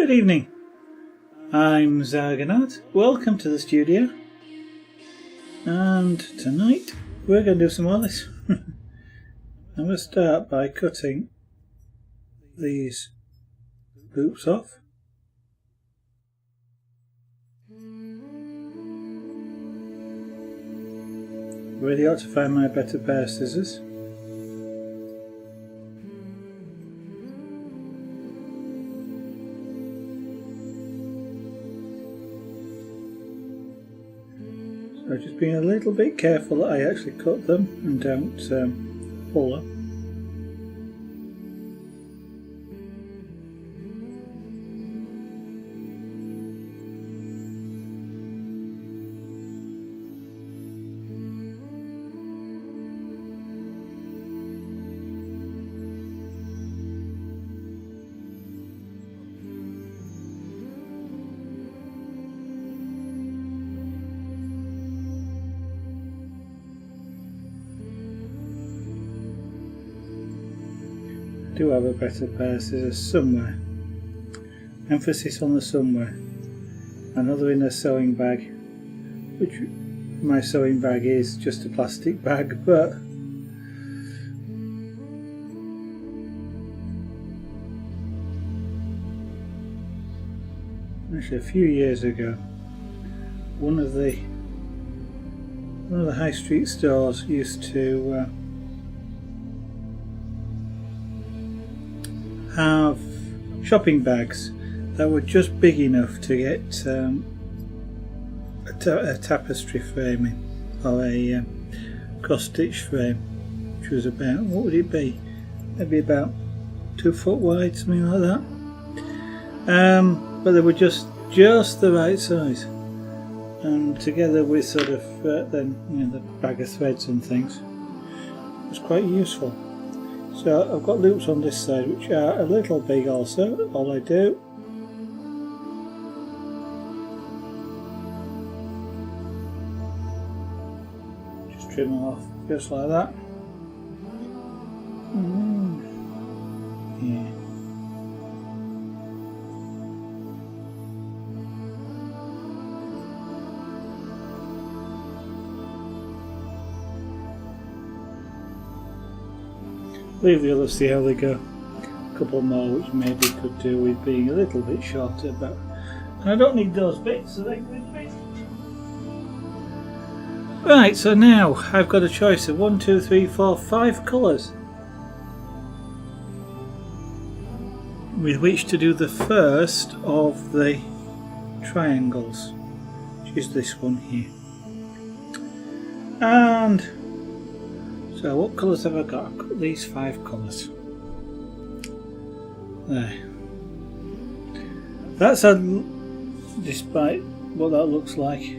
Good evening. I'm Zarganat. Welcome to the studio. And tonight we're going to do some more of this. I'm going to start by cutting these loops off. Really ought to find my better pair of scissors. So just being a little bit careful that I actually cut them and don't pull them. I do have a better pair of scissors somewhere. Emphasis on the somewhere. Another in a sewing bag, which my sewing bag is just a plastic bag, but actually a few years ago one of the high street stores used to have shopping bags that were just big enough to get a tapestry framing or a cross-stitch frame, which was about, what would it be? Maybe about 2 foot wide, something like that. But they were just the right size, and together with sort of then the bag of threads and things, it was quite useful. So I've got loops on this side which are a little big also. All I do just trim them off just like that. Yeah. Leave the others, see how they go. A couple more which maybe could do with being a little bit shorter, but and I don't need those bits, so they can be. Right, so now I've got a choice of 1, 2, 3, 4, 5 colours with which to do the first of the triangles, which is this one here. And so what colours have I got? I've got these 5 colours. There. That's despite what that looks like.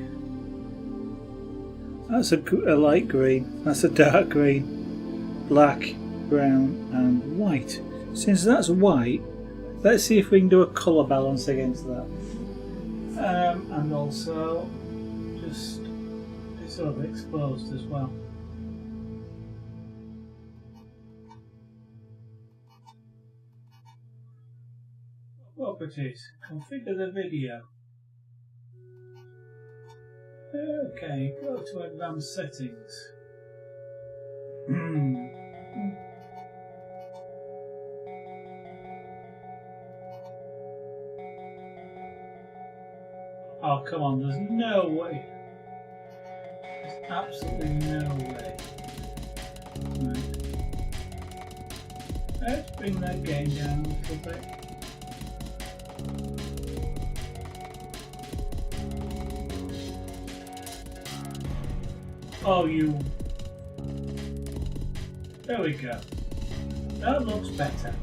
That's a light green, that's a dark green, black, brown and white. Since that's white, let's see if we can do a colour balance against that. And also just it's sort of exposed as well. Properties, configure the video. Okay, go to advanced settings. Oh come on, there's no way. There's absolutely no way. Right. Let's bring that gain down a little bit. Oh, you. There we go. That looks better.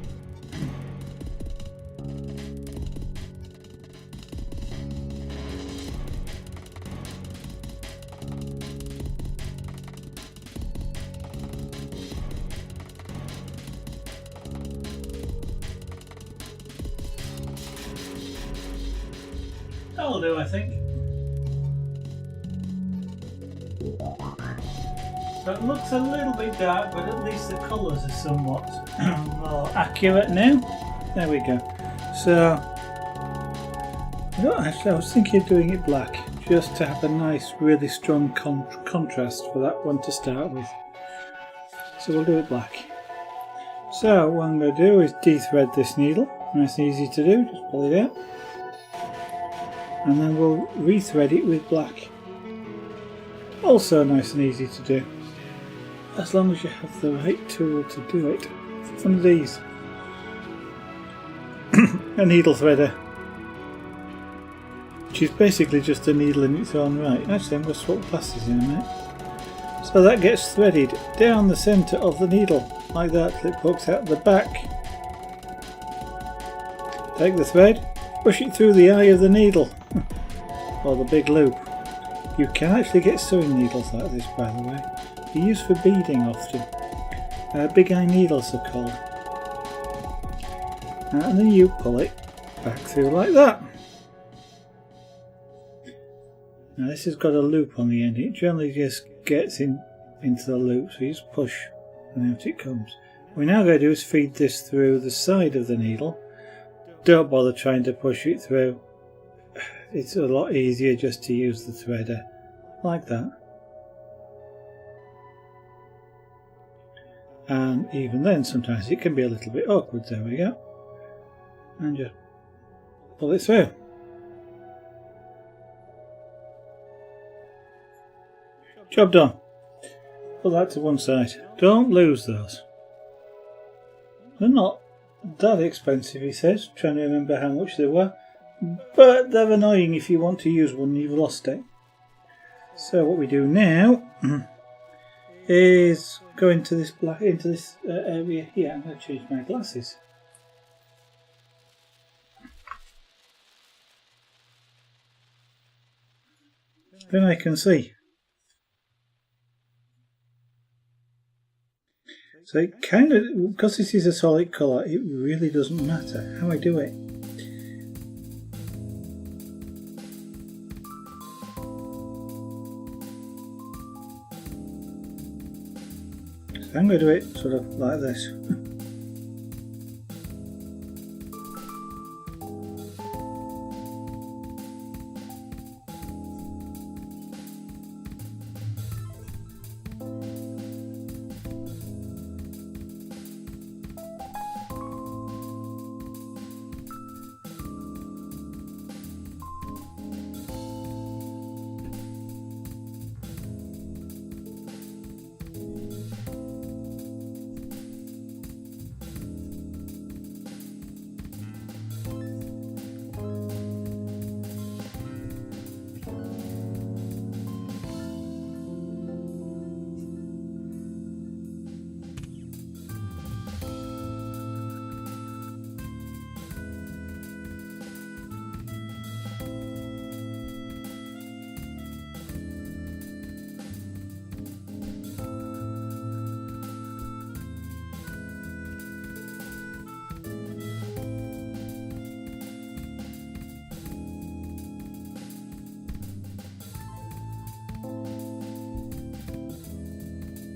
That'll do, I think. So it looks a little bit dark, but at least the colours are somewhat more accurate now. There we go. So No, actually, I was thinking of doing it black, just to have a nice, really strong contrast for that one to start with. So we'll do it black. So what I'm going to do is de-thread this needle. Nice and easy to do, just pull it out. And then we'll re-thread it with black. Also nice and easy to do, as long as you have the right tool to do it. One of these. A needle threader, which is basically just a needle in its own right. Actually, I'm going to swap glasses in a minute. So that gets threaded down the centre of the needle, like that, till it pokes out the back. Take the thread, push it through the eye of the needle, or the big loop. You can actually get sewing needles like this, by the way. They're used for beading often. Big eye needles are called. And then you pull it back through like that. Now this has got a loop on the end. It generally just gets into the loop, so you just push and out it comes. What we're now going to do is feed this through the side of the needle. Don't bother trying to push it through. It's a lot easier just to use the threader like that. And even then sometimes it can be a little bit awkward. There we go. And just pull it through. Job done. Put that to one side. Don't lose those. They're not that expensive, he says, trying to remember how much they were, but they're annoying if you want to use one and you've lost it. So what we do now is go into this area here. I'm going to change my glasses. Then I can see. So it kind of, because this is a solid colour, it really doesn't matter how I do it. So I'm going to do it sort of like this.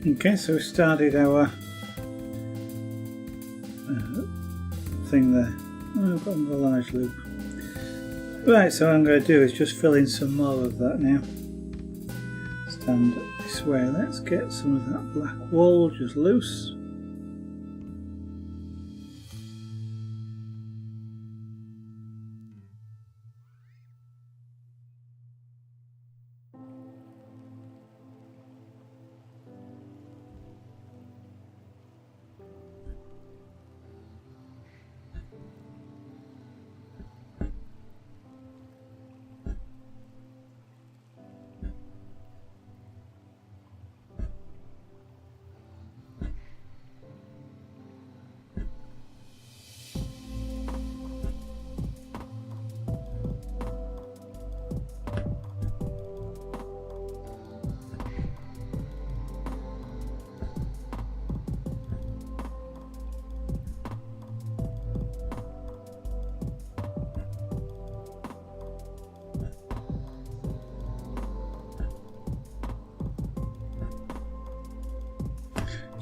Okay, so we started our thing there. Oh, I've got a large loop. Right, so what I'm going to do is just fill in some more of that now. Stand this way, let's get some of that black wool just loose.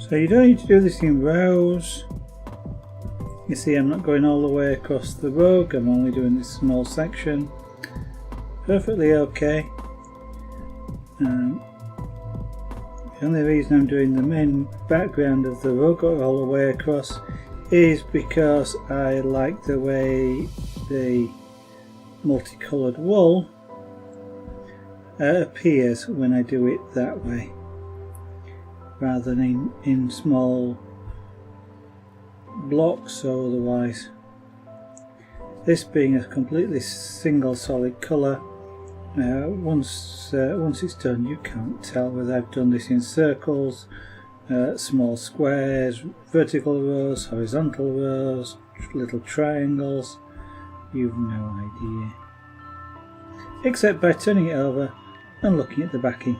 So you don't need to do this in rows. You see, I'm not going all the way across the rug, I'm only doing this small section. perfectly okay. The only reason I'm doing the main background of the rug all the way across is because I like the way the multicoloured wool appears when I do it that way, rather than in small blocks or otherwise. This being a completely single solid colour, once it's done you can't tell whether I've done this in circles, small squares, vertical rows, horizontal rows, little triangles. You've no idea, except by turning it over and looking at the backing.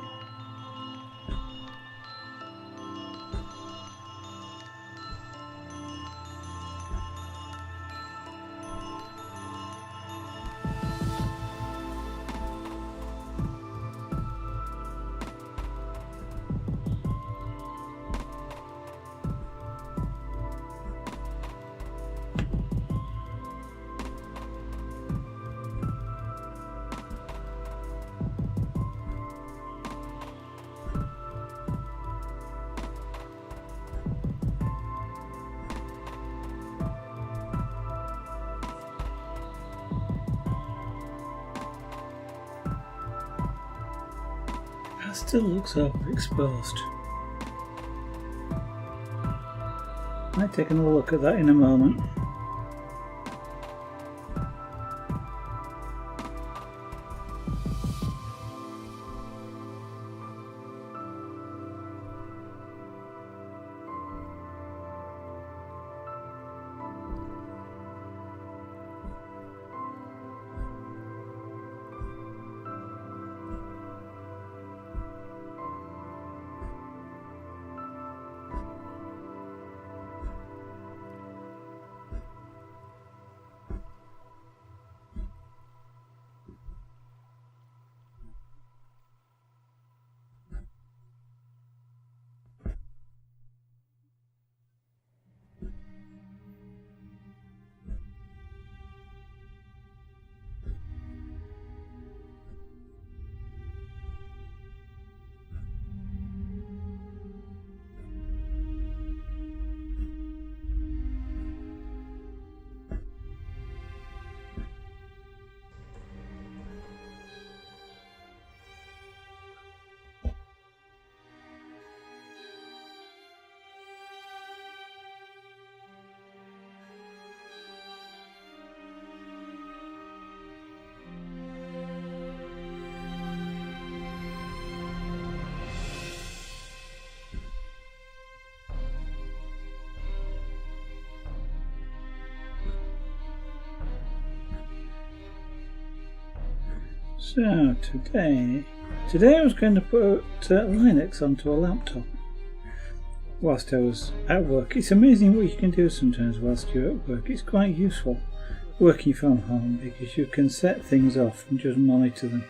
That still looks overexposed. Might take another look at that in a moment. So today I was going to put Linux onto a laptop whilst I was at work. It's amazing what you can do sometimes whilst you're at work. It's quite useful working from home because you can set things off and just monitor them.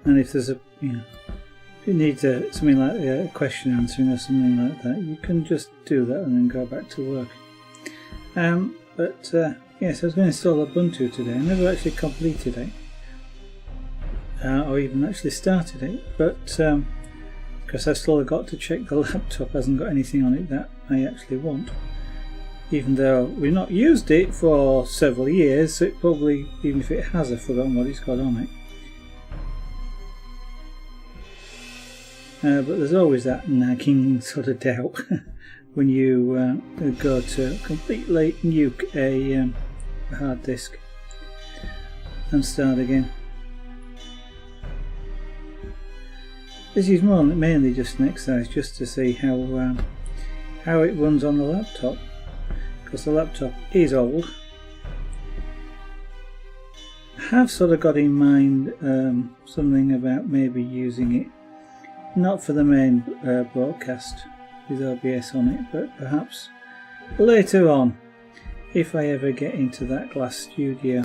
And if there's if you need something like a question answering or something like that, you can just do that and then go back to work. Yes, I was going to install Ubuntu today. I never actually completed it, or even actually started it, but because I've still got to check the laptop hasn't got anything on it that I actually want. Even though we've not used it for several years, so it probably, even if it has, I've forgotten what it's got on it. But there's always that nagging sort of doubt when you go to completely nuke a hard disk and start again. This is mainly just an exercise just to see how it runs on the laptop, because the laptop is old. I have sort of got in mind something about maybe using it not for the main broadcast with OBS on it, but perhaps later on, if I ever get into that glass studio,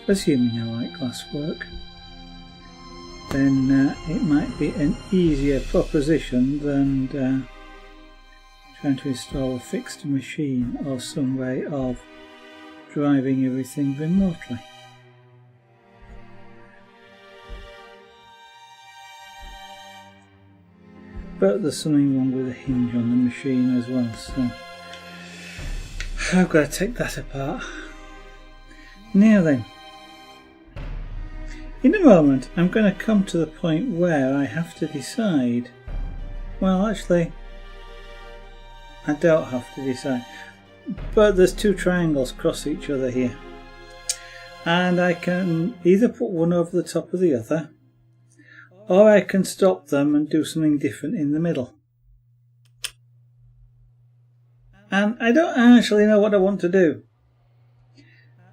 assuming I like glass work, then it might be an easier proposition than trying to install a fixed machine or some way of driving everything remotely. But there's something wrong with the hinge on the machine as well, so I've got to take that apart. Now then, in a moment I'm going to come to the point where I have to decide. Well, actually, I don't have to decide. But there's two triangles cross each other here. And I can either put one over the top of the other, or I can stop them and do something different in the middle. And I don't actually know what I want to do.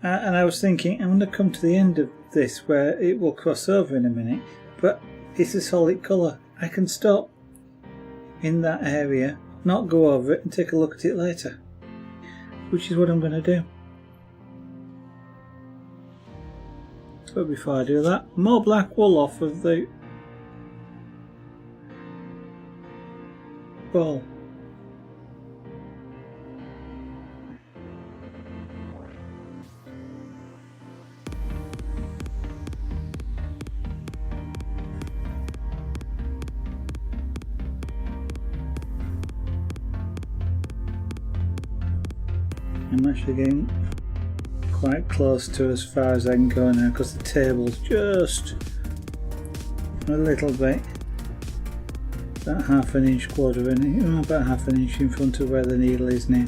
And I was thinking, I'm going to come to the end of this where it will cross over in a minute, but it's a solid colour. I can stop in that area, not go over it, and take a look at it later, which is what I'm going to do. But before I do that, more black wool off of the ball. I'm actually getting quite close to as far as I can go now because the table's just a little bit, about half an inch, quarter of an inch, about half an inch in front of where the needle is now.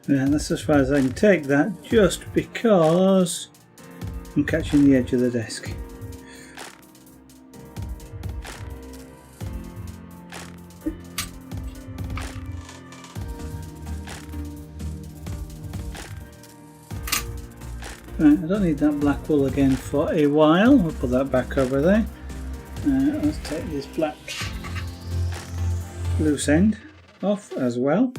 Yeah, that's as far as I can take that, just because I'm catching the edge of the desk. Right, I don't need that black wool again for a while. We'll put that back over there. Let's take this black loose end off as well.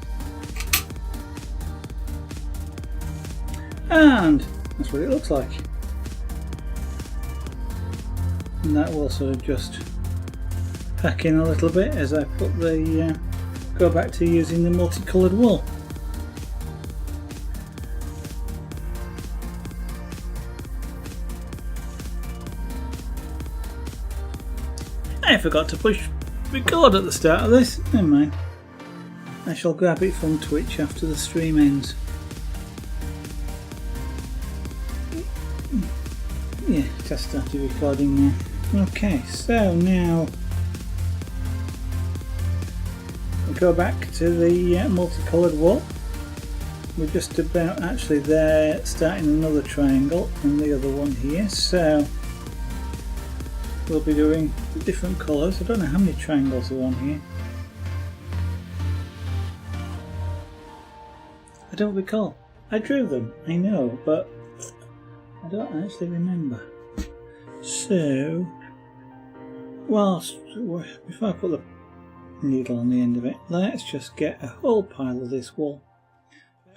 And that's what it looks like. And that will sort of just pack in a little bit as I put the go back to using the multicoloured wool. I forgot to push record at the start of this. Never mind. I shall grab it from Twitch after the stream ends. Yeah, just started recording now. Okay, so now we go back to the multicoloured wool. We're just about actually there, starting another triangle and the other one here. So we'll be doing different colours. I don't know how many triangles are on here. I don't recall. I drew them, I know, but I don't actually remember. So, whilst before I put the needle on the end of it, let's just get a whole pile of this wool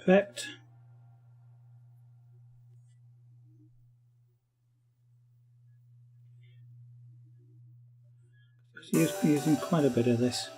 prepped. Using quite a bit of this.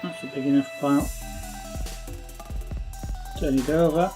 That's a big enough pile. Turn it over.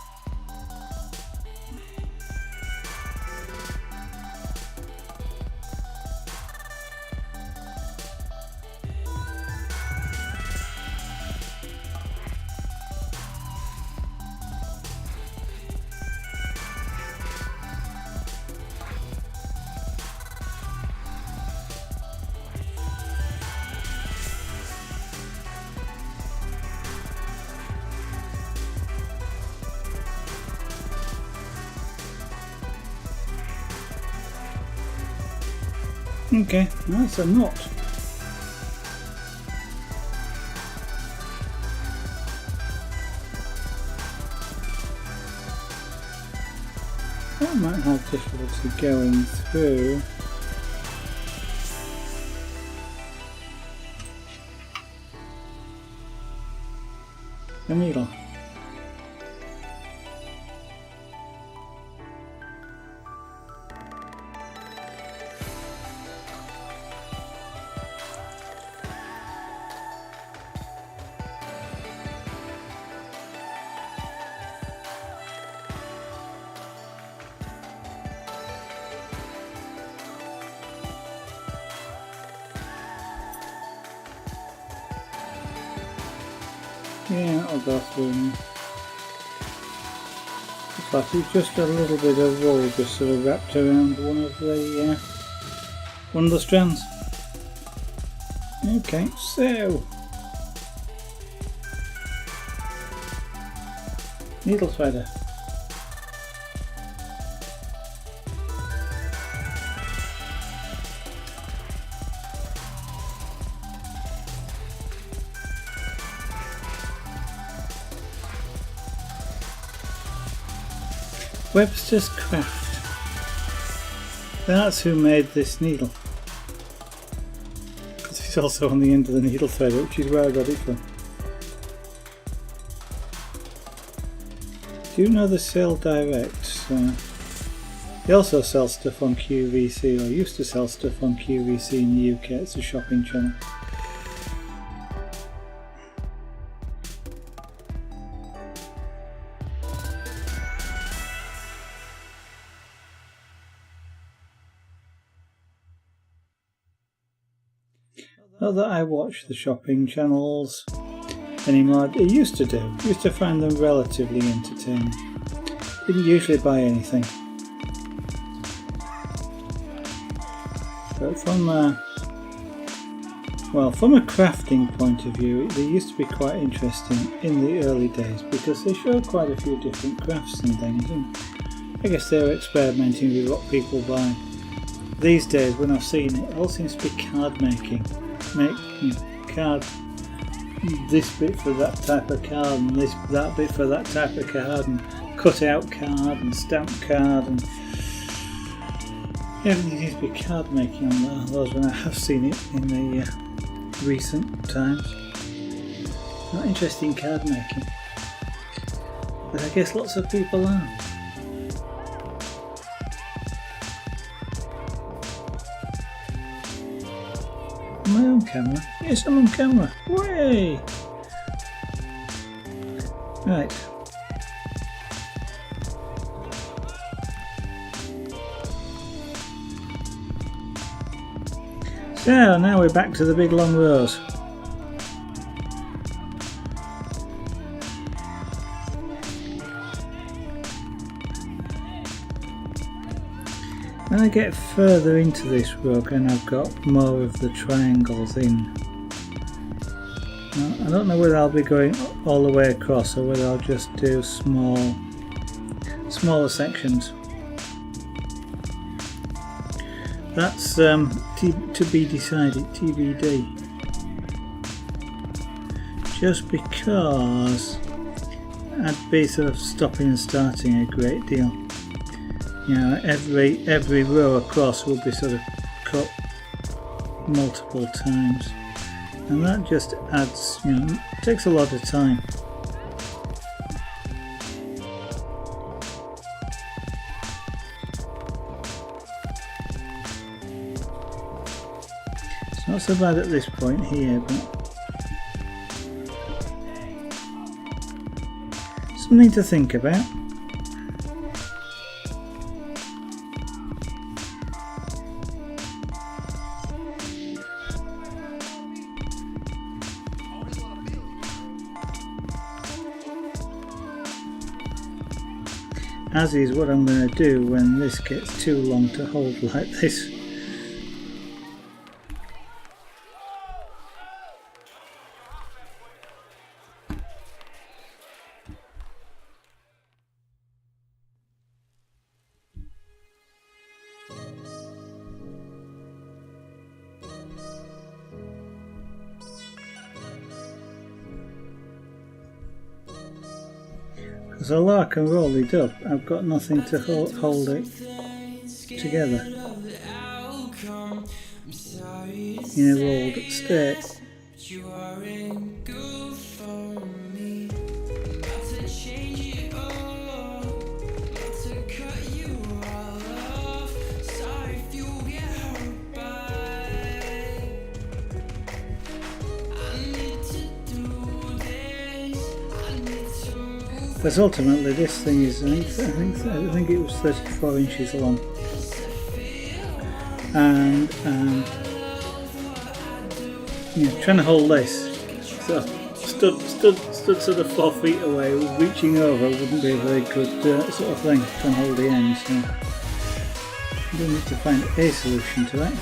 Okay, that's a knot. I might have difficulty going through. The needle. Yeah, I'll go through now. Looks like it's just a little bit of wool just sort of wrapped around one of the strands. Okay, so needle threader. Webster's Craft. That's who made this needle. Because it's also on the end of the needle threader, which is where I got it from. Do you know they sell direct? They also sell stuff on QVC, or used to sell stuff on QVC in the UK. It's a shopping channel. Not that I watch the shopping channels anymore. I used to do. I used to find them relatively entertaining. Didn't usually buy anything. But from a crafting point of view, they used to be quite interesting in the early days because they showed quite a few different crafts and things, and I guess they were experimenting with what people buy. These days, when I've seen it, it all seems to be card making. Make card, this bit for that type of card, and that bit for that type of card, and cut out card and stamp card, and everything seems to be card making on those when I have seen it in the recent times. Not interested in card making, but I guess lots of people are. My own camera? Yes, I'm on camera. Way! Right. So now we're back to the big long rows. When I get further into this rug and I've got more of the triangles in, Now, I don't know whether I'll be going all the way across or whether I'll just do smaller sections. That's to be decided, TBD. Just because I'd be sort of stopping and starting a great deal. You know, every row across will be sort of cut multiple times, and that just adds, you know, takes a lot of time. It's not so bad at this point here, but something to think about. As is what I'm going to do when this gets too long to hold like this. Because although I can roll it up, I've got nothing to hold it together in a rolled state. Because ultimately this thing is, I think it was 34 inches long, and yeah, trying to hold this, so stood sort of 4 feet away, reaching over wouldn't be a very good sort of thing, trying to hold the end, so I do need to find a solution to that.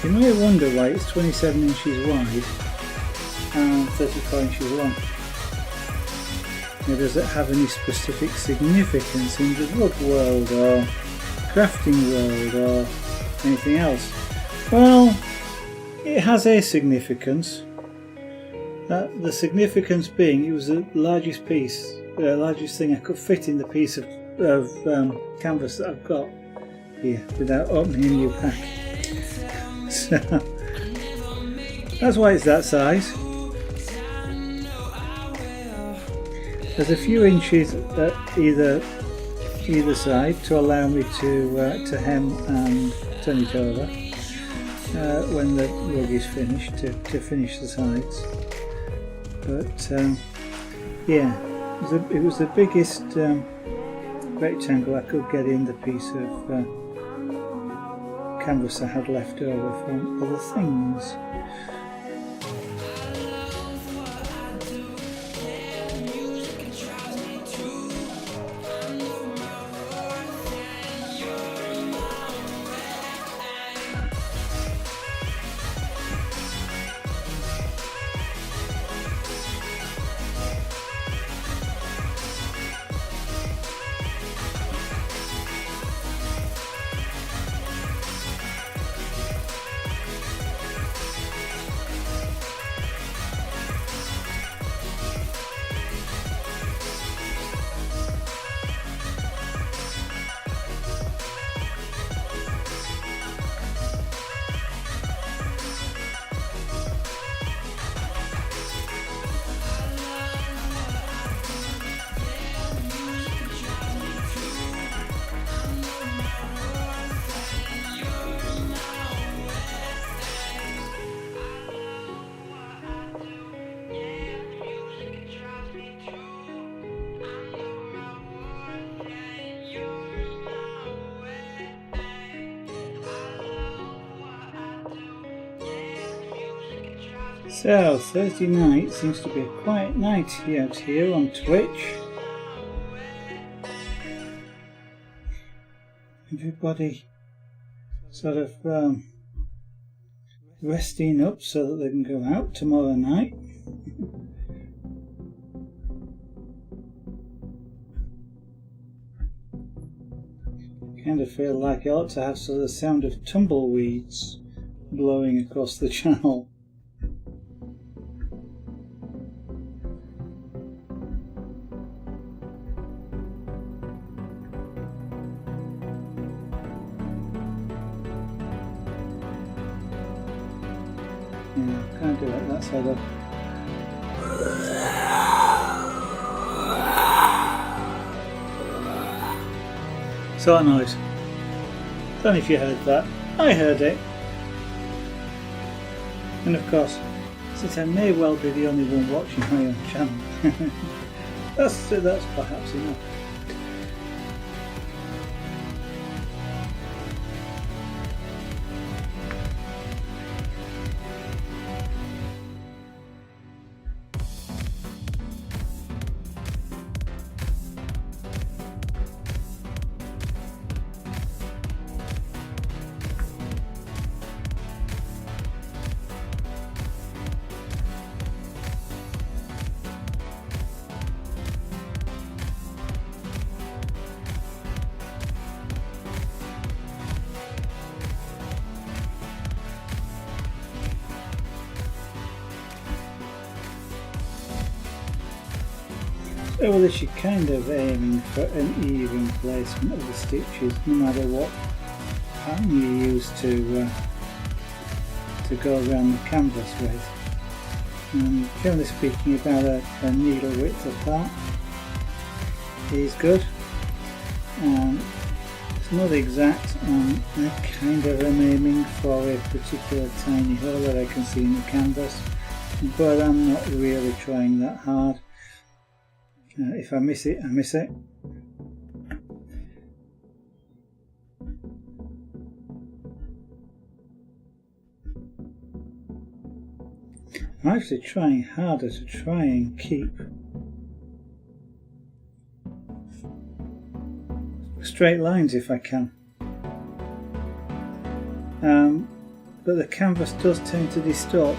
You may wonder why it's 27 inches wide and 34 inches long. Now, does it have any specific significance in the wood world or crafting world or anything else? Well, it has a significance. The significance being it was the largest piece, the largest thing I could fit in the piece of canvas that I've got here without opening a new pack. So that's why it's that size. There's a few inches at either side to allow me to hem and turn it over when the rug is finished, to finish the sides. But yeah, it was the biggest rectangle I could get in the piece of canvas I had left over from other things. So, Thursday night seems to be a quiet night out here on Twitch. Everybody sort of resting up so that they can go out tomorrow night. Kind of feel like I ought to have sort of the sound of tumbleweeds blowing across the channel. Yeah, can't do it that side up. Sort of noise. Don't know if you heard that. I heard it. And of course, since I may well be the only one watching my own channel, that's perhaps enough. So with this, you're kind of aiming for an even placement of the stitches, no matter what pattern you use to go around the canvas with. And generally speaking, about a needle width apart is good. It's not exact, and I kind of am aiming for a particular tiny hole that I can see in the canvas, but I'm not really trying that hard. If I miss it, I miss it. I'm actually trying harder to try and keep straight lines if I can. But the canvas does tend to distort.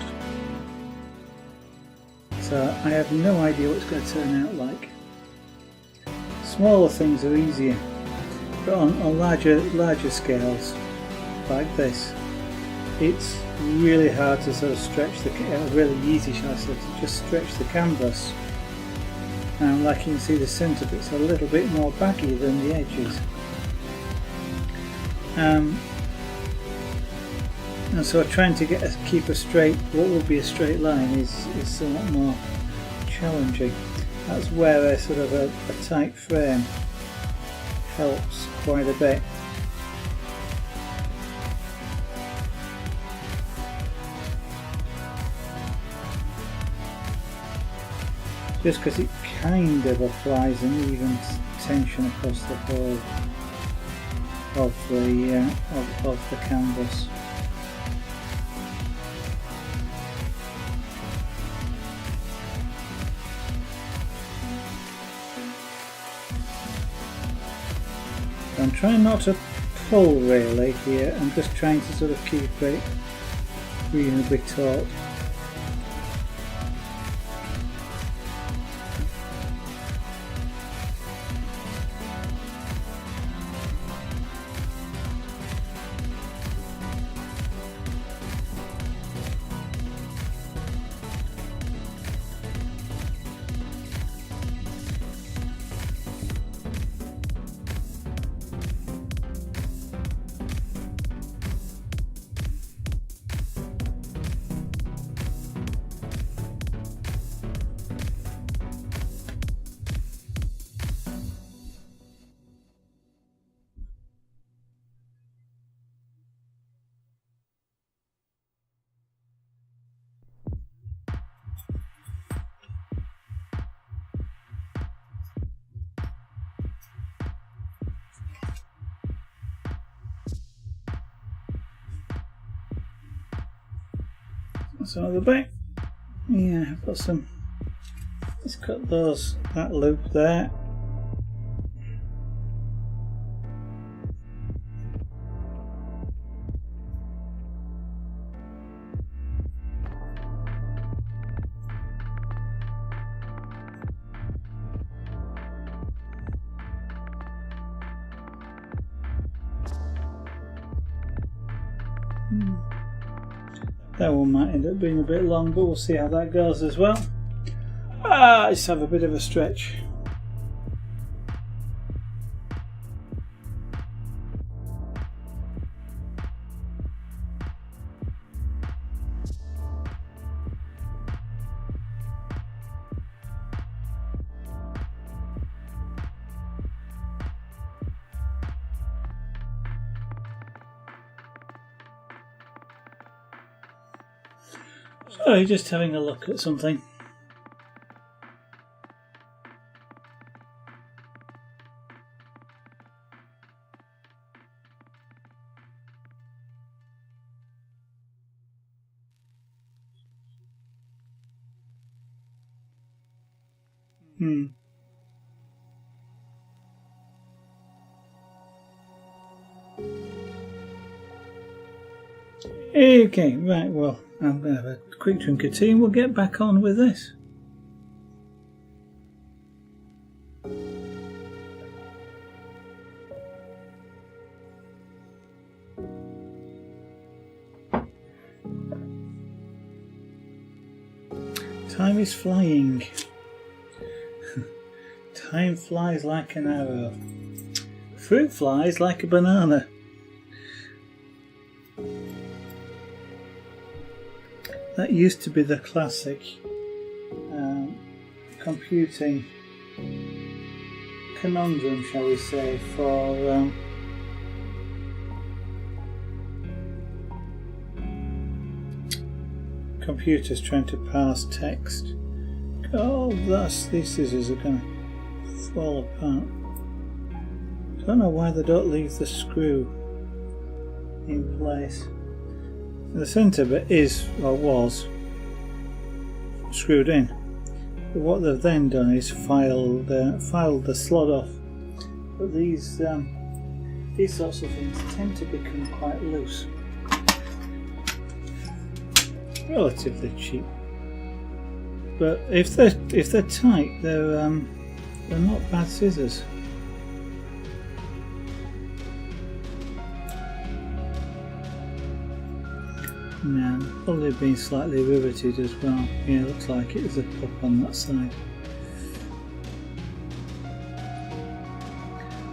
So I have no idea what it's going to turn out like. Smaller things are easier, but on larger scales like this, it's really hard to sort of stretch really easy, shall I say, to just stretch the canvas. And like you can see, the centre bit's a little bit more baggy than the edges. And so trying to keep what would be a straight line is somewhat more challenging. That's where a tight frame helps quite a bit. Just because it kind of applies an even tension across the whole of the canvas. I'm trying not to pull really here, I'm just trying to sort of keep it reasonably taut. So at the back, yeah, I've got some. Let's cut that loop there. That one might end up being a bit long, but we'll see how that goes as well. Let's have a bit of a stretch. So, just having a look at something. Okay, right, well, I'm going to have a quick drink of tea and we'll get back on with this. Time is flying. Time flies like an arrow. Fruit flies like a banana. That used to be the classic computing conundrum, shall we say, for computers trying to parse text. Oh, these scissors are going to fall apart. I don't know why they don't leave the screw in place. The centre bit is, or was, screwed in. But what they've then done is filed the slot off. But these sorts of things tend to become quite loose. Relatively cheap. But if they're tight, they're not bad scissors. Now, probably been slightly riveted as well. Yeah, looks like it is a pop on that side.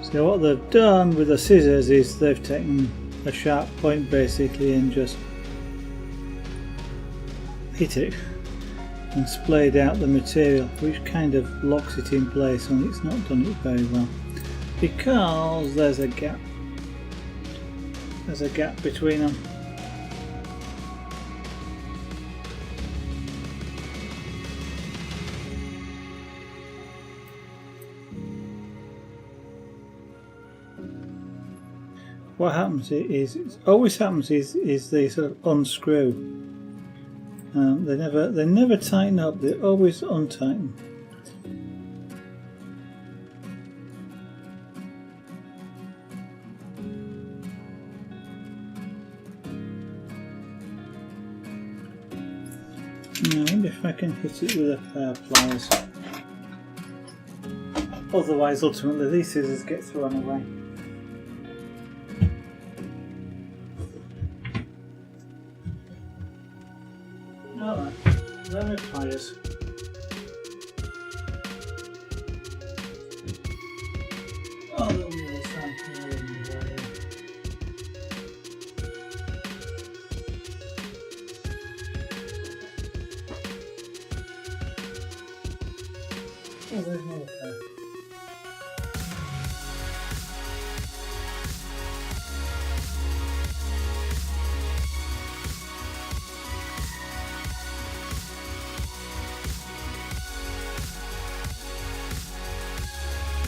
So what they've done with the scissors is they've taken a sharp point basically and just hit it and splayed out the material, which kind of locks it in place, and it's not done it very well because there's a gap. There's a gap between them. What happens is they sort of unscrew. They never tighten up. They always untighten. Now, I wonder if I can hit it with a pair of pliers. Otherwise, ultimately, these scissors get thrown away. Alright, then with pliers. Oh, that'll be the same thing. Oh, there's no pair.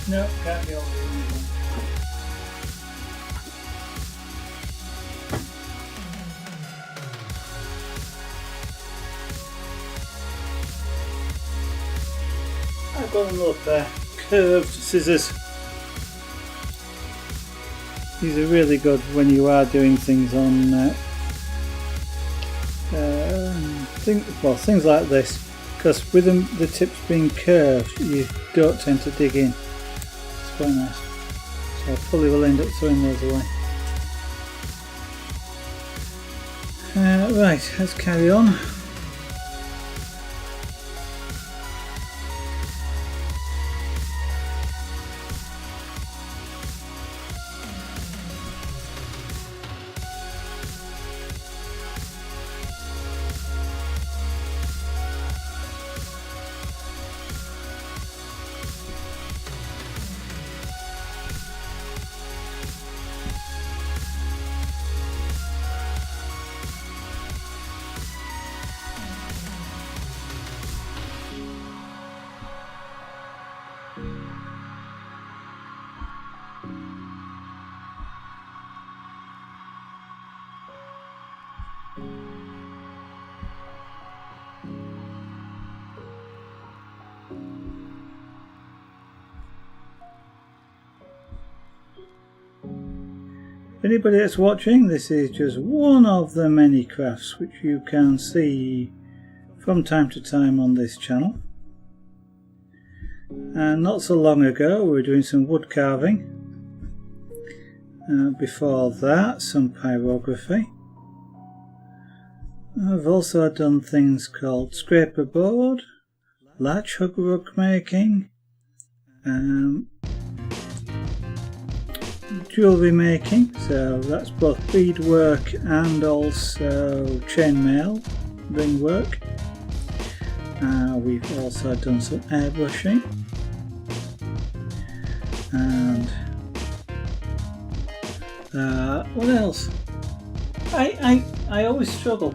No, can't be all the way. I've got another pair, curved scissors. These are really good when you are doing things on things like this, because with them, the tips being curved, you don't tend to dig in. It's quite nice. So I probably will end up throwing those away. Right, let's carry on. Anybody that's watching, this is just one of the many crafts which you can see from time to time on this channel. And not so long ago we were doing some wood carving. Before that, some pyrography. I've also done things called scraper board, latch hook rug making, jewellery making, so that's both beadwork and also chainmail ring work. We've also done some airbrushing, and what else? I always struggle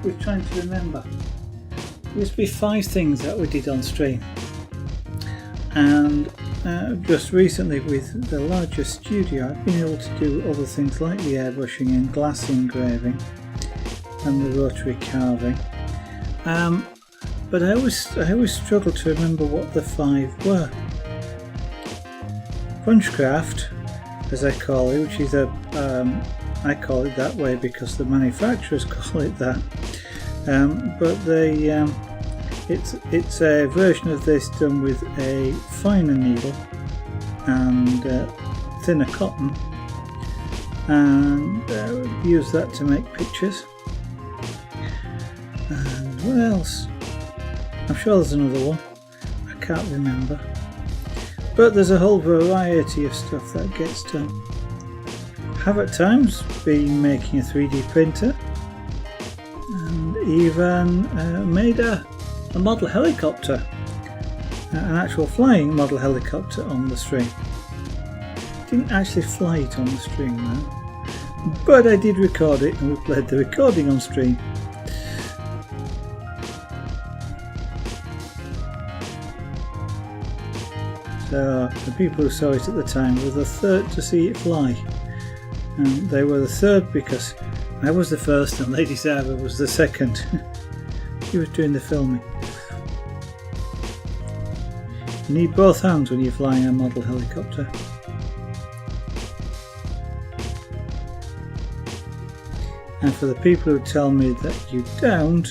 with trying to remember. There used to be 5 things that we did on stream, and just recently with the larger studio I've been able to do other things like the airbrushing and glass engraving and the rotary carving, but I always struggle to remember what the 5 were. Punchcraft, as I call it, which is I call it that way because the manufacturers call it that, but it's a version of this done with a finer needle and thinner cotton, and use that to make pictures. And what else? I'm sure there's another one, I can't remember, but there's a whole variety of stuff that gets done. Have at times been making a 3D printer, and even made a model helicopter, an actual flying model helicopter on the stream. Didn't actually fly it on the stream though, but I did record it and we played the recording on stream. So the people who saw it at the time were the third to see it fly, and they were the third because I was the first and Lady Sarah was the second. She was doing the filming. You need both hands when you're flying a model helicopter. And for the people who tell me that you don't,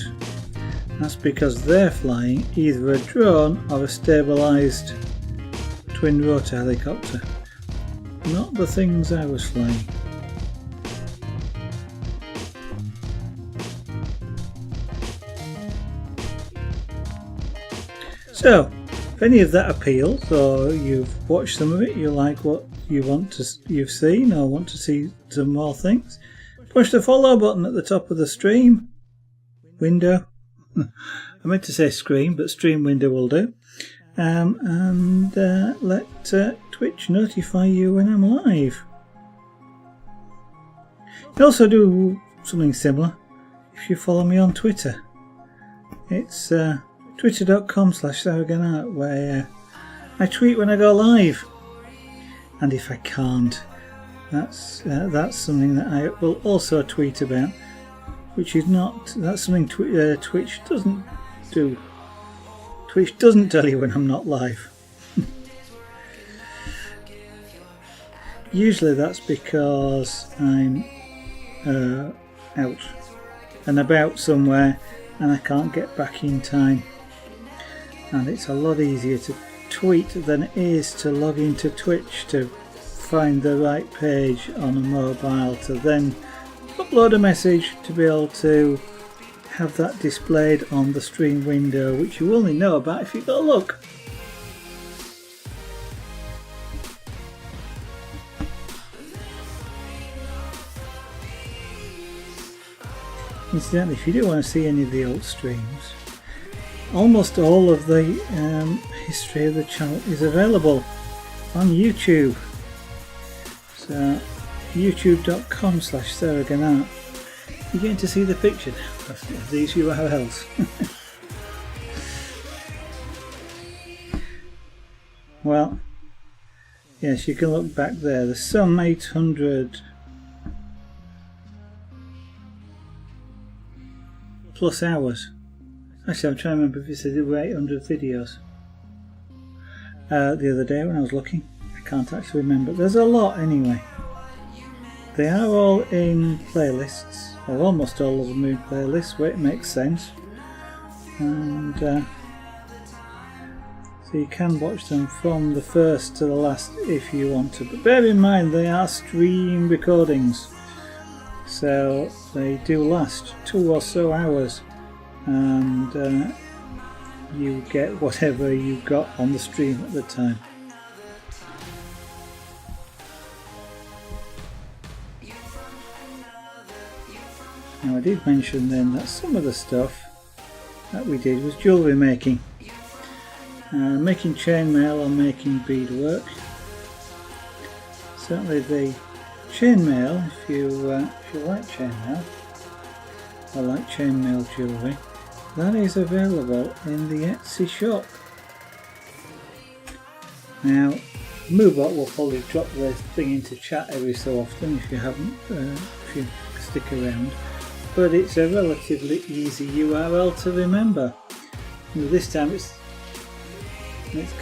that's because they're flying either a drone or a stabilised twin rotor helicopter, not the things I was flying. So, if any of that appeals, or you've watched some of it, you like what you've seen, or want to see some more things, push the follow button at the top of the stream window. I meant to say screen, but stream window will do. And let Twitch notify you when I'm live. You can also do something similar if you follow me on Twitter. It's twitter.com/SarahGannart, where I tweet when I go live, and if I can't, that's something that I will also tweet about, which is not, that's something Twitch doesn't do. Twitch doesn't tell you when I'm not live. Usually that's because I'm out and about somewhere and I can't get back in time, and it's a lot easier to tweet than it is to log into Twitch to find the right page on a mobile to then upload a message to be able to have that displayed on the stream window, which you only know about if you go look. Incidentally, if you do want to see any of the old streams, almost all of the history of the channel is available on YouTube. So youtube.com/SarahGannart. You're getting to see the picture now of these URLs. Well, yes, you can look back there. There's some 800 plus hours. Actually, I'm trying to remember if it said there were 800 videos. The other day when I was looking, I can't actually remember. There's a lot anyway. They are all in playlists, or almost all of them in playlists, where it makes sense. And so you can watch them from the first to the last if you want to. But bear in mind, they are stream recordings, so they do last 2 or so hours, and you get whatever you got on the stream at the time. Now, I did mention then that some of the stuff that we did was jewellery making. Making chainmail or making beadwork. Certainly the chainmail, if you like chainmail or like chainmail jewellery, that is available in the Etsy shop. Now, Moobot will probably drop the thing into chat every so often if you haven't, if you stick around. But it's a relatively easy URL to remember. This time it's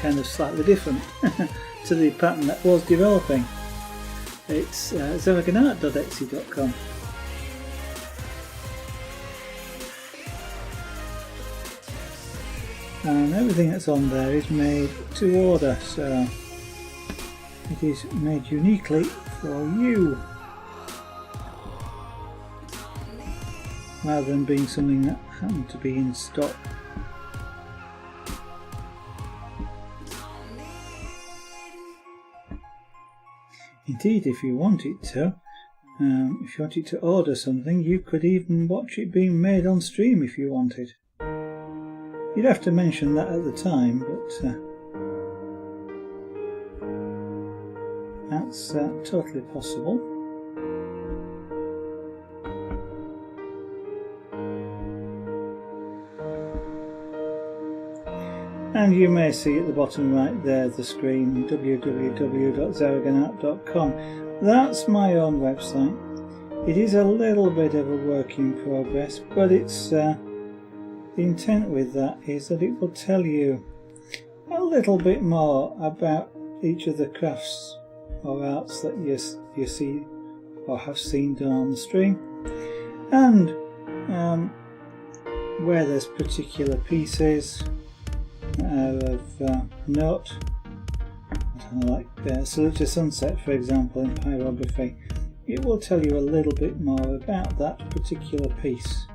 kind of slightly different to the pattern that was developing. It's sarahgannart.etsy.com. And everything that's on there is made to order, so it is made uniquely for you, rather than being something that happened to be in stock. Indeed, if you wanted to, order something, you could even watch it being made on stream if you wanted. You'd have to mention that at the time, but that's totally possible. And you may see at the bottom right there the screen, www.sarahgannart.com. That's my own website. It is a little bit of a work in progress, but it's the intent with that is that it will tell you a little bit more about each of the crafts or arts that you see or have seen done on the stream, and where there's particular pieces of note, like Salute to Sunset, for example, in pyrography. It will tell you a little bit more about that particular piece.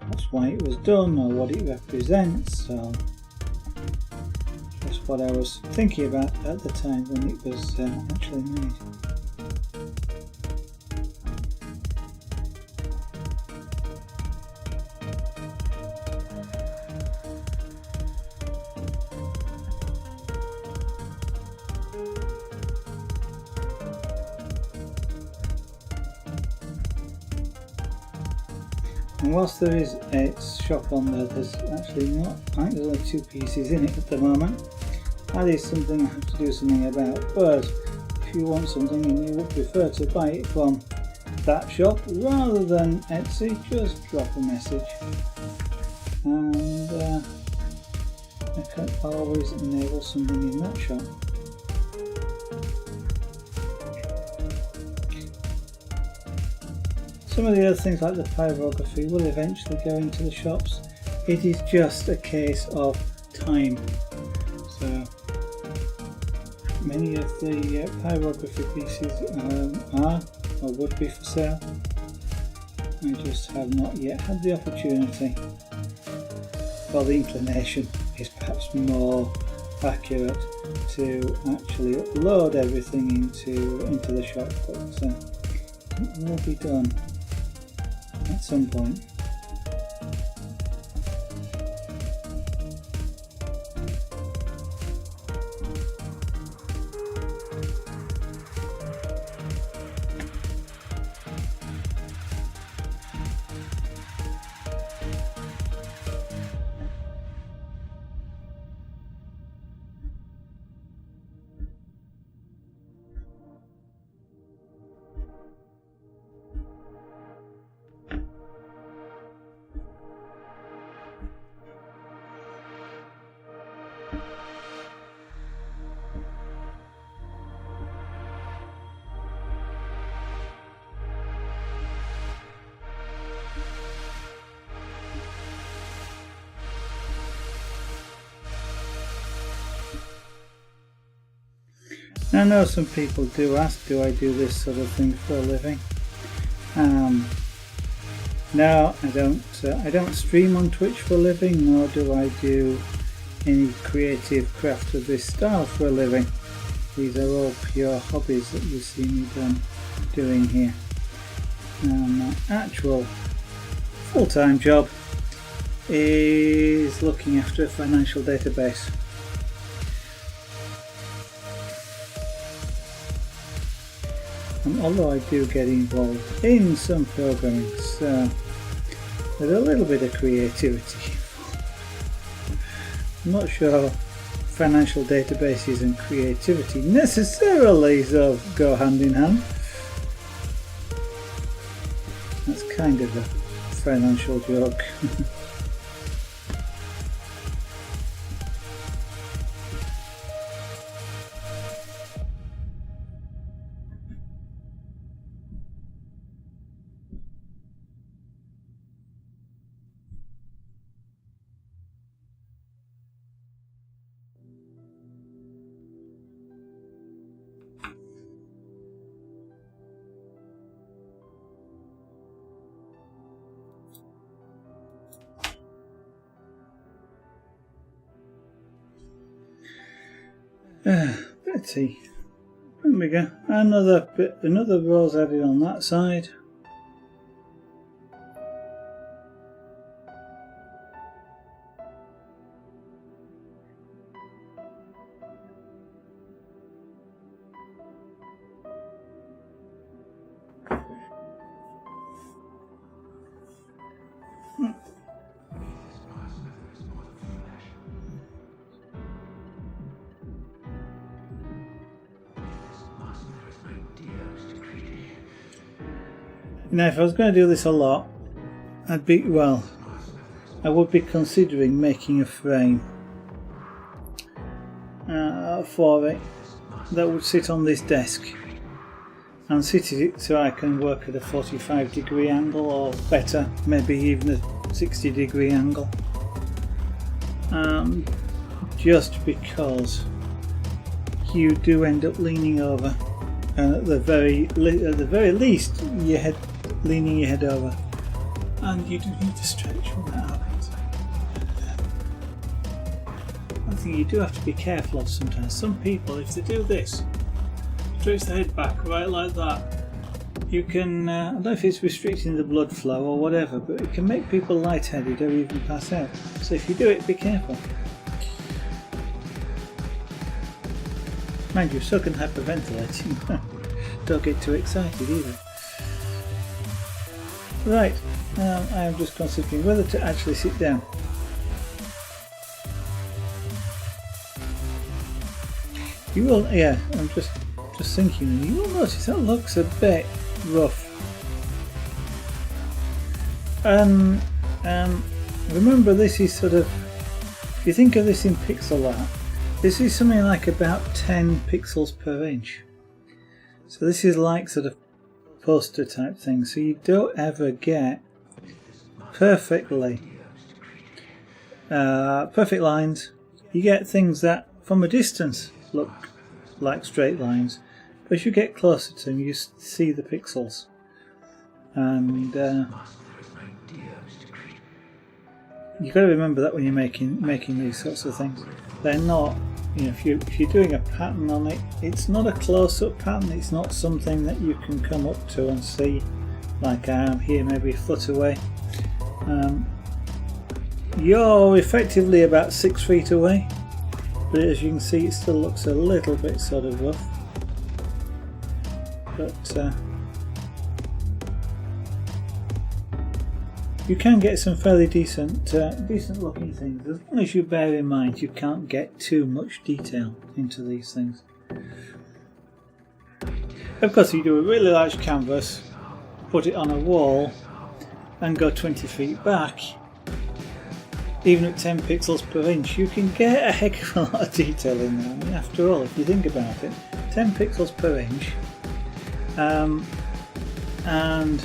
That's why it was done, or what it represents. So that's what I was thinking about at the time when it was actually made. And whilst there is a shop on there, there's actually not, I think there's only 2 pieces in it at the moment. That is something I have to do something about, but if you want something and you would prefer to buy it from that shop rather than Etsy, just drop a message and I can always enable something in that shop. Some of the other things like the pyrography will eventually go into the shops. It is just a case of time. So many of the pyrography pieces are or would be for sale. I just have not yet had the opportunity, or the inclination is perhaps more accurate, to actually upload everything into the shop, but it will be done at some point. I know some people do ask, do I do this sort of thing for a living? No, I don't stream on Twitch for a living, nor do I do any creative craft of this style for a living. These are all pure hobbies that you see me doing here. My actual full-time job is looking after a financial database. And although I do get involved in some programming, so with a little bit of creativity. I'm not sure financial databases and creativity necessarily go hand in hand. That's kind of a financial joke. Pretty. There we go. Another rose added on that side. Now, if I was going to do this a lot, I would be considering making a frame for it that would sit on this desk and sit it so I can work at a 45-degree angle, or better, maybe even a 60-degree angle. Just because you do end up leaning over, and at the very least, leaning your head over, and you do need to stretch when that happens. I think you do have to be careful of sometimes. Some people, if they do this, stretch the head back right like that, you can, I don't know if it's restricting the blood flow or whatever, but it can make people lightheaded or even pass out. So if you do it, be careful. Mind you, so can hyperventilating. Don't get too excited either. Right, now I am just considering whether to actually sit down. You will, yeah, I'm just thinking, you will notice that looks a bit rough. Remember, this is sort of, if you think of this in pixel art, this is something like about 10 pixels per inch. So this is like sort of poster type thing, so you don't ever get perfect lines. You get things that from a distance look like straight lines, but as you get closer to them you see the pixels. and you've got to remember that when you're making these sorts of things. They're not, you know, if you're doing a pattern on it, it's not a close-up pattern. It's not something that you can come up to and see, like I am here, maybe a foot away. You're effectively about 6 feet away, but as you can see, it still looks a little bit sort of rough. But you can get some fairly decent looking things, as long as you bear in mind you can't get too much detail into these things. Of course, if you do a really large canvas, put it on a wall and go 20 feet back, even at 10 pixels per inch, you can get a heck of a lot of detail in there. I mean, after all, if you think about it, 10 pixels per inch, and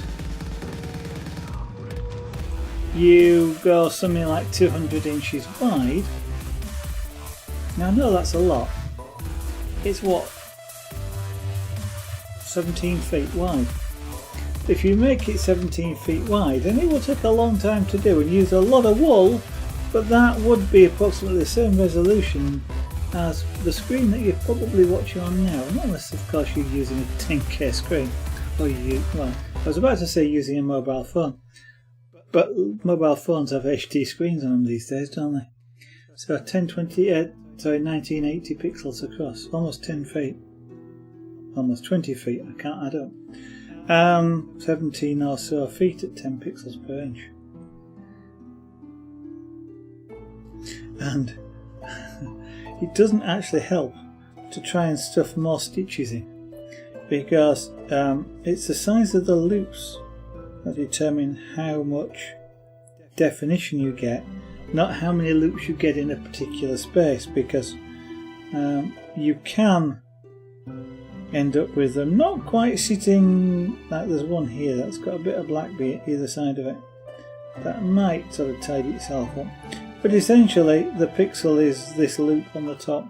you go something like 200 inches wide. Now I know that's a lot. It's what? 17 feet wide. If you make it 17 feet wide, and it will take a long time to do and use a lot of wool, but that would be approximately the same resolution as the screen that you're probably watching on now, unless of course you're using a 10K screen, or well, I was about to say using a mobile phone. But mobile phones have HD screens on them these days, don't they? So 1980 pixels across, almost 10 feet, almost 20 feet. I can't add up. 17 or so feet at 10 pixels per inch, and it doesn't actually help to try and stuff more stitches in, because it's the size of the loops that determine how much definition you get, not how many loops you get in a particular space, because you can end up with them not quite sitting like there's one here that's got a bit of black either side of it. That might sort of tidy itself up, but essentially the pixel is this loop on the top,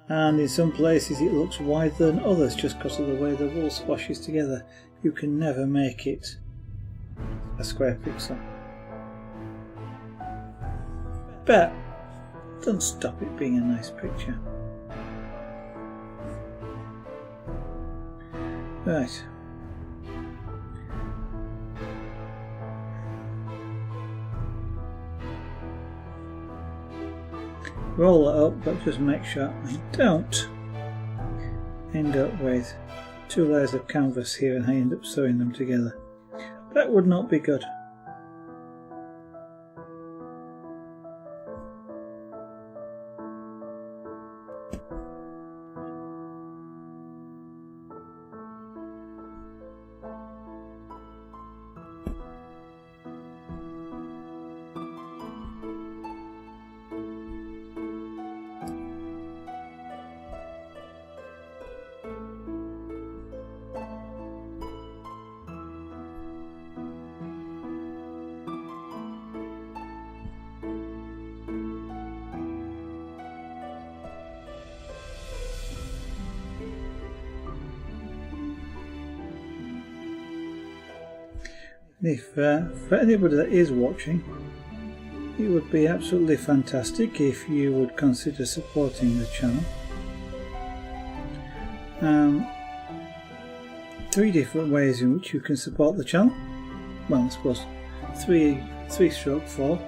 and in some places it looks wider than others just because of the way the wool squashes together. You can never make it a square pixel, but don't stop it being a nice picture. Right, roll it up, but just make sure I don't end up with 2 layers of canvas here and I end up sewing them together. That would not be good. If for anybody that is watching, it would be absolutely fantastic if you would consider supporting the channel. 3 different ways in which you can support the channel. Well, I suppose 3/4.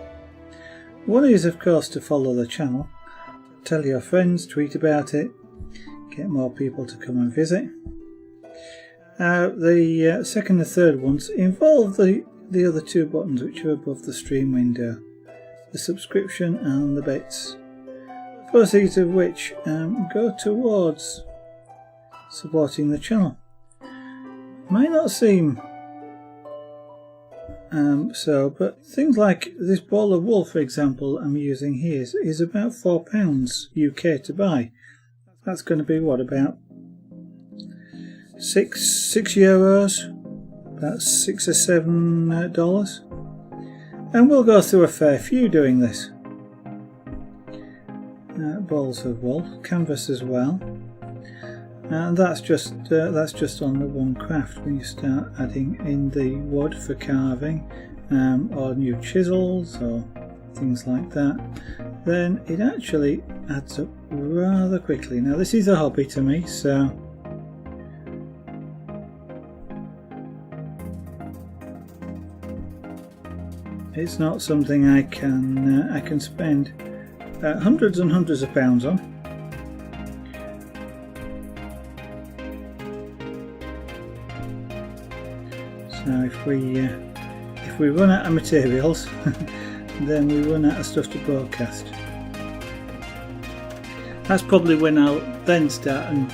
One is, of course, to follow the channel, tell your friends, tweet about it, get more people to come and visit. The second and third ones involve the other 2 buttons which are above the stream window, the subscription and the bits, proceeds of which go towards supporting the channel. Might not seem so, but things like this ball of wool, for example, I'm using here is about £4 UK to buy. That's going to be what, about €6, about $6 or $7, and we'll go through a fair few doing this. Balls of wool, canvas as well. and that's just on the one craft. When you start adding in the wood for carving, or new chisels or things like that, then it actually adds up rather quickly. Now this is a hobby to me, so it's not something I can spend hundreds and hundreds of pounds on. So if we run out of materials, then we run out of stuff to broadcast. That's probably when I'll then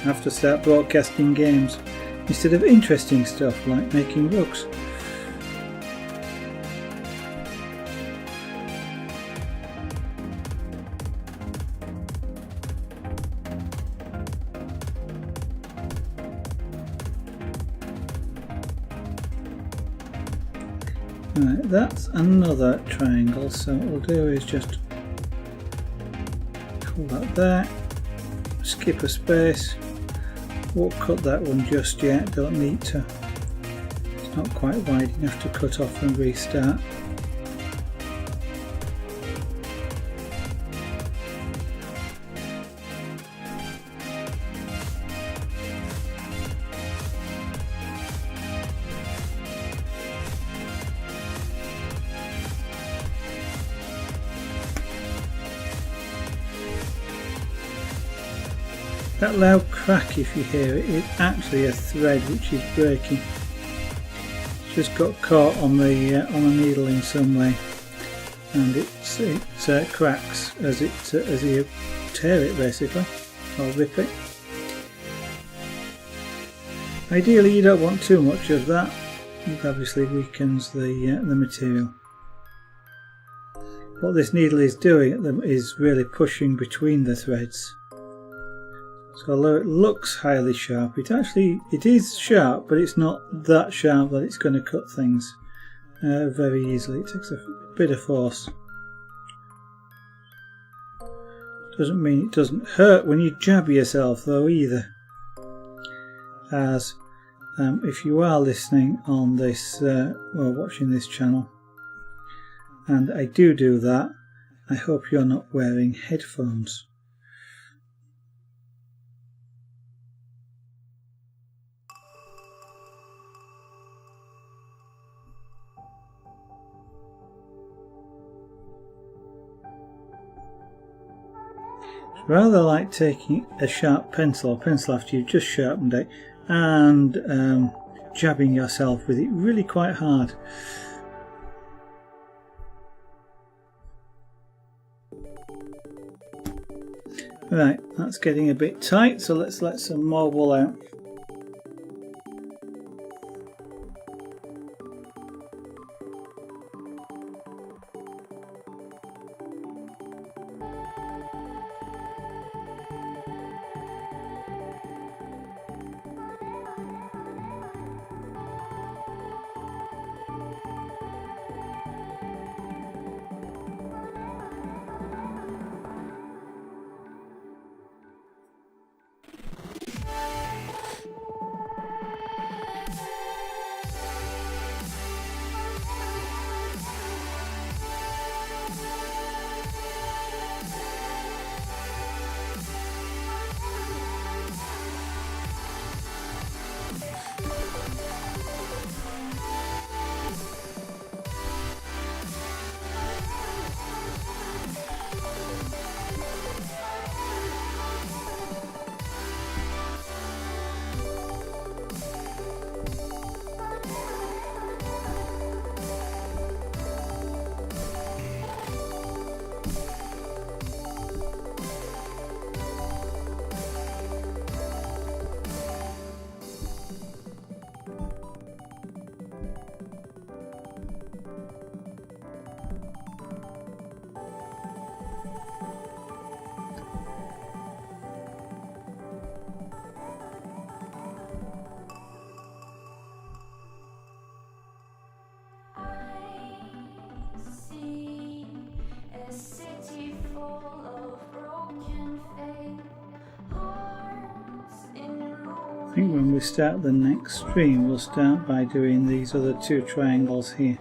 have to start broadcasting games instead of interesting stuff like making rugs. Right, that's another triangle, so what we'll do is just pull that there, skip a space, won't cut that one just yet, don't need to, it's not quite wide enough to cut off and restart. That loud crack, if you hear it, is actually a thread which is breaking. It's just got caught on the needle in some way, and it cracks as you tear it basically, or rip it. Ideally, you don't want too much of that. It obviously weakens the material. What this needle is doing is really pushing between the threads. So although it looks highly sharp, it is sharp, but it's not that sharp that it's going to cut things very easily. It takes a bit of force. Doesn't mean it doesn't hurt when you jab yourself though either. As if you are listening on this or watching this channel, and I do that, I hope you're not wearing headphones. Rather like taking a sharp pencil after you've just sharpened it and jabbing yourself with it really quite hard. Right, that's getting a bit tight, so let's let some more wool out. I think when we start the next stream we'll start by doing these other two triangles here.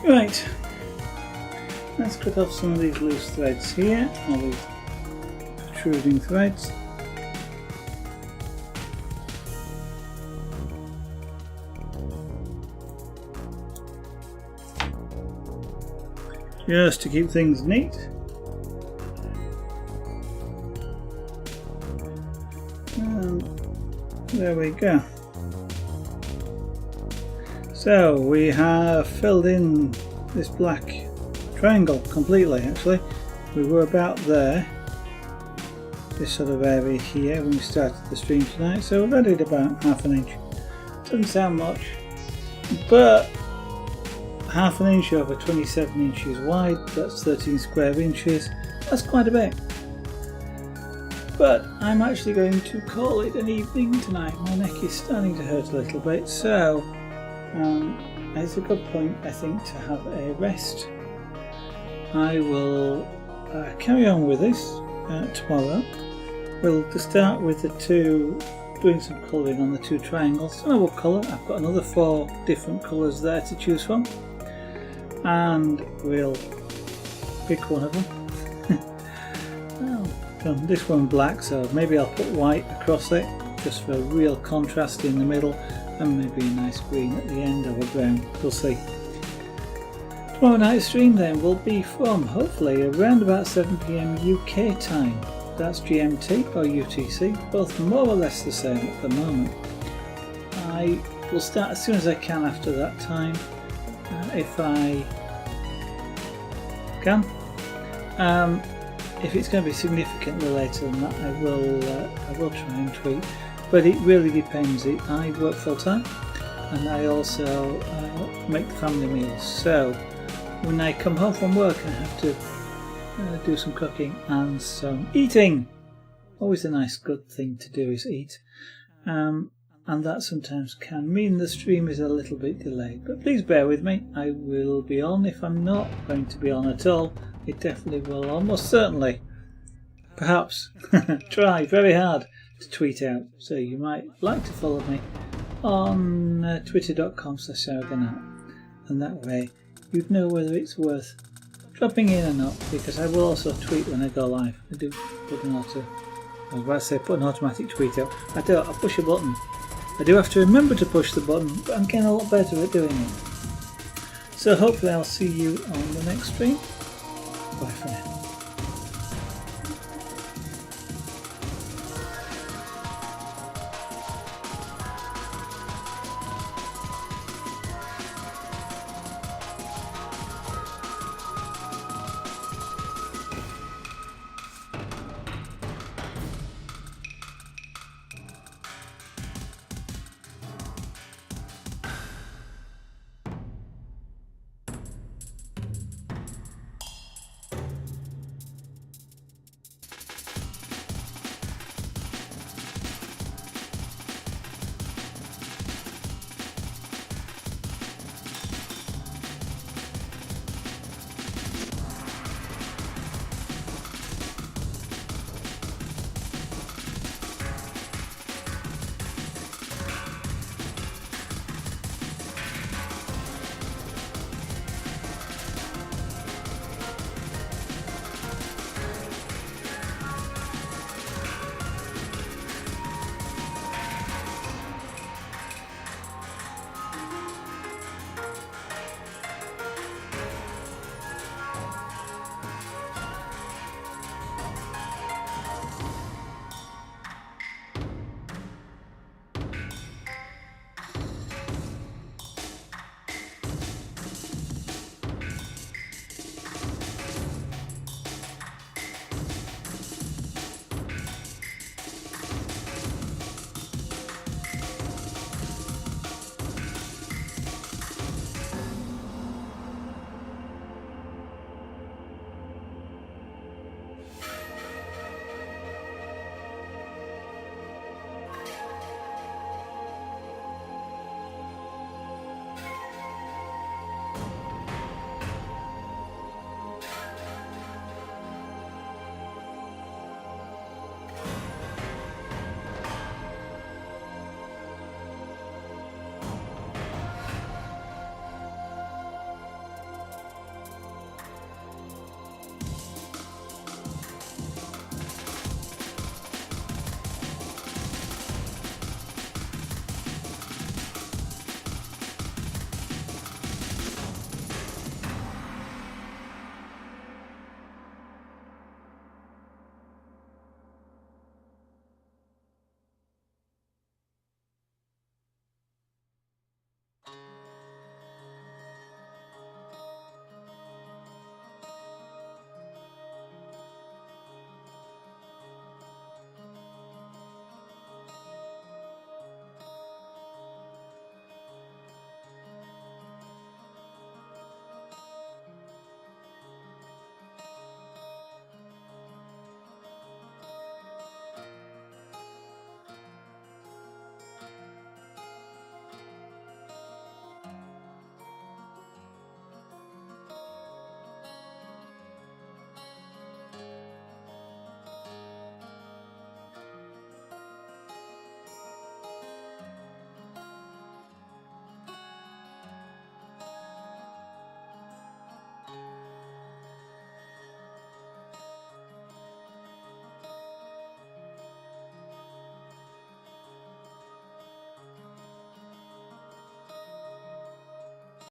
Right, let's cut off some of these loose threads here, all these protruding threads. Just to keep things neat. And there we go. So we have filled in this black triangle completely. Actually, we were about there, this sort of area here, when we started the stream tonight, so we've added about ½ an inch. Doesn't sound much, but ½ an inch over 27 inches wide, that's 13 square inches, that's quite a bit. But I'm actually going to call it an evening tonight. My neck is starting to hurt a little bit, so it's a good point, I think, to have a rest. I will carry on with this tomorrow. We'll start with the two, doing some colouring on the two triangles. I don't know what colour, I've got another 4 different colours there to choose from, and we'll pick one of them. Well, this one black, so maybe I'll put white across it just for real contrast in the middle, and maybe a nice green at the end of a brown. We'll see. Tomorrow night's stream then will be from hopefully around about 7 PM UK time. That's GMT or UTC, both more or less the same at the moment. I will start as soon as I can after that time, if I can. If it's going to be significantly later than that, I will try and tweet. But it really depends. I work full time, and I also make the family meals. So when I come home from work, I have to do some cooking and some eating. Always a nice good thing to do is eat, and that sometimes can mean the stream is a little bit delayed. But please bear with me. I will be on. If I'm not going to be on at all, it definitely will almost certainly, perhaps, try very hard to tweet out. So you might like to follow me on twitter.com/sarahganat, and that way you'd know whether it's worth dropping in or not, because I will also tweet when I go live. I do put an put an automatic tweet out. I push a button. I do have to remember to push the button, but I'm getting a lot better at doing it. So hopefully I'll see you on the next stream. Bye for now.